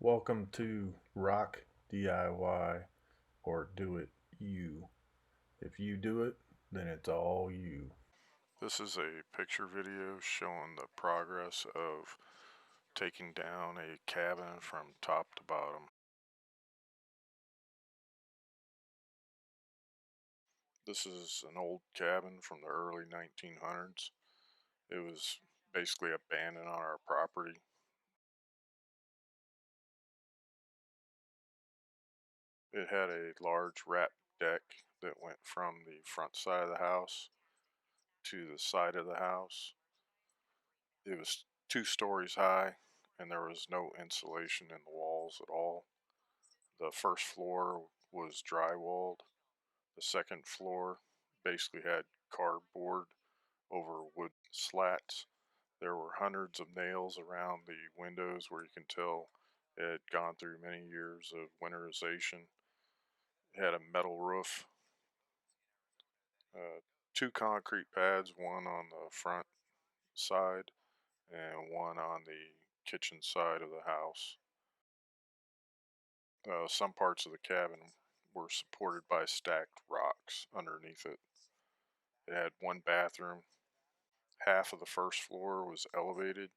Welcome to Rock DIY or Do It You. If you do it, then it's all you. This is a picture video showing the progress of taking down a cabin from top to bottom. This is an old cabin from the early 1900s. It was basically abandoned on our property. It had a large wrap deck that went from the front side of the house to the side of the house. It was 2 stories high and there was no insulation in the walls at all. The first floor was drywalled. The second floor basically had cardboard over wood slats. There were hundreds of nails around the windows where you can tell it had gone through many years of winterization. It had a metal roof, uh, 2 concrete pads, one on the front side and one on the kitchen side of the house. Some parts of the cabin were supported by stacked rocks underneath it. It had one bathroom. Half of the first floor was elevated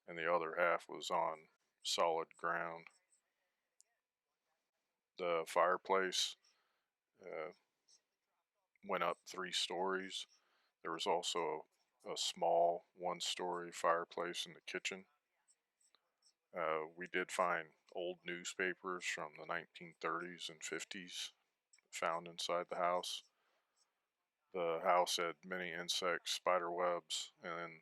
and the other half was on solid ground. The fireplace uh, went up 3 stories. There was also a small 1 story fireplace in the kitchen. We did find old newspapers from the 1930s and 50s found inside the house. The house had many insects, spider webs, and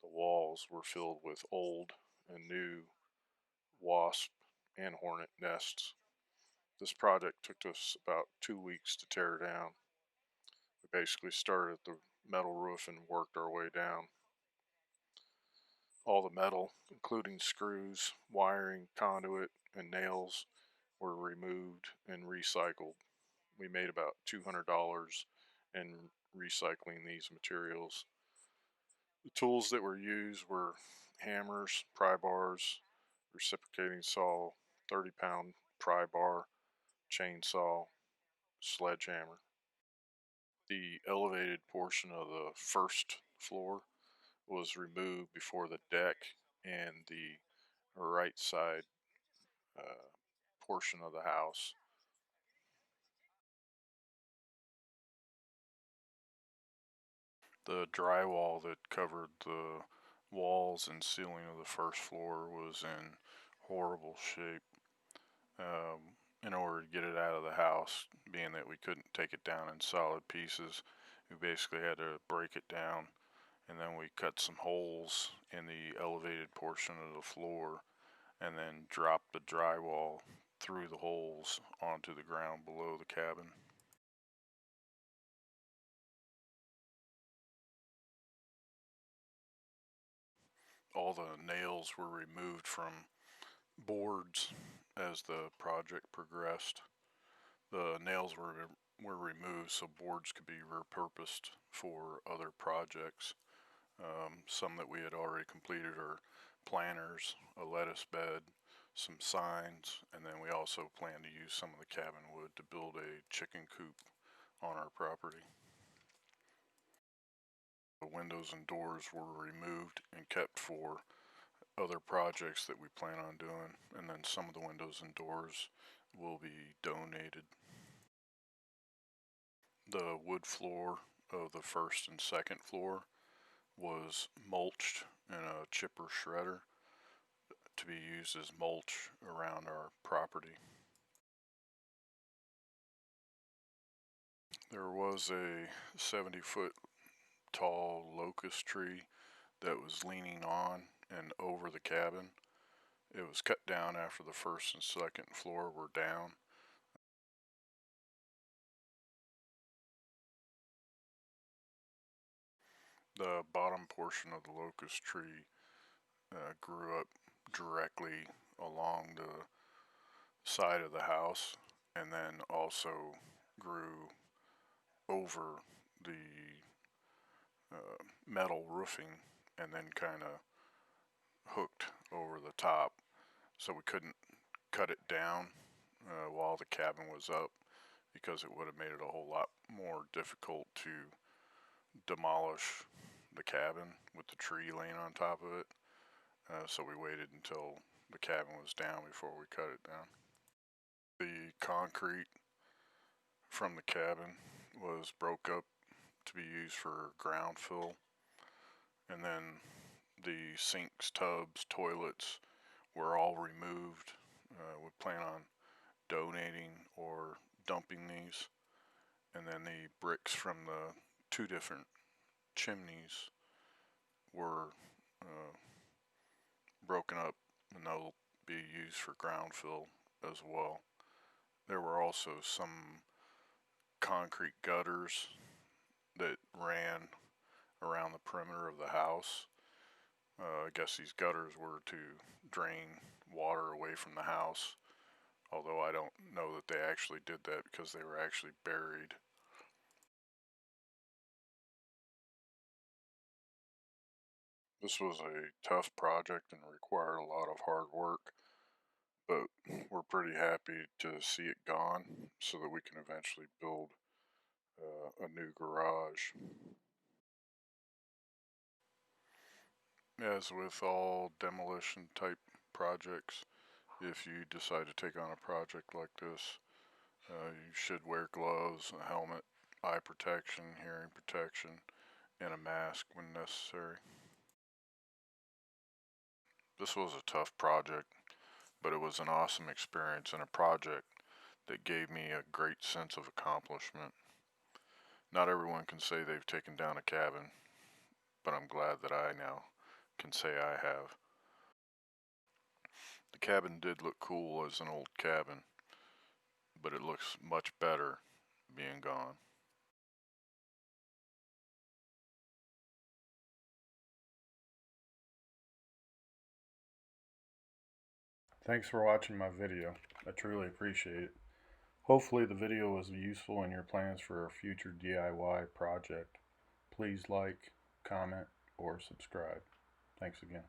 the walls were filled with old and new wasp and hornet nests. This project took us about 2 weeks to tear down. We basically started at the metal roof and worked our way down. All the metal, including screws, wiring, conduit, and nails, were removed and recycled. We made about $200 in recycling these materials. The tools that were used were hammers, pry bars, reciprocating saw, 30-pound pry bar, chainsaw, sledgehammer. The elevated portion of the first floor was removed before the deck and the right side uh, portion of the house. The drywall that covered the walls and ceiling of the first floor was in horrible shape. In order to get it out of the house, being that we couldn't take it down in solid pieces, we basically had to break it down, and then we cut some holes in the elevated portion of the floor and then dropped the drywall through the holes onto the ground below the cabin. All the nails were removed from boards as the project progressed. The nails were removed so boards could be repurposed for other projects. Some that we had already completed are planters, a lettuce bed, some signs, and then we also plan to use some of the cabin wood to build a chicken coop on our property. The windows and doors were removed and kept for other projects that we plan on doing, and then some of the windows and doors will be donated. The wood floor of the first and second floor was mulched in a chipper shredder to be used as mulch around our property. There was a 70-foot tall locust tree that was leaning on and over the cabin. It was cut down after the first and second floor were down. The bottom portion of the locust tree grew up directly along the side of the house and then also grew over the metal roofing and then kind of hooked over the top, so we couldn't cut it down while the cabin was up, because it would have made it a whole lot more difficult to demolish the cabin with the tree laying on top of it. So we waited until the cabin was down before we cut it down. The concrete from the cabin was broke up to be used for ground fill, and then the sinks, tubs, toilets were all removed. We plan on donating or dumping these, and then the bricks from the two different chimneys were broken up, and they'll be used for ground fill as well. There were also some concrete gutters that ran around the perimeter of the house. I guess these gutters were to drain water away from the house, although I don't know that they actually did that because they were actually buried. This was a tough project and required a lot of hard work, but we're pretty happy to see it gone so that we can eventually build a new garage. As with all demolition type projects, if you decide to take on a project like this, you should wear gloves, a helmet, eye protection, hearing protection, and a mask when necessary. This was a tough project, but it was an awesome experience and a project that gave me a great sense of accomplishment. Not everyone can say they've taken down a cabin, but I'm glad that I now can say I have. The cabin did look cool as an old cabin, but it looks much better being gone. Thanks for watching my video. I truly appreciate it. Hopefully the video was useful in your plans for a future DIY project. Please like, comment, or subscribe. Thanks again.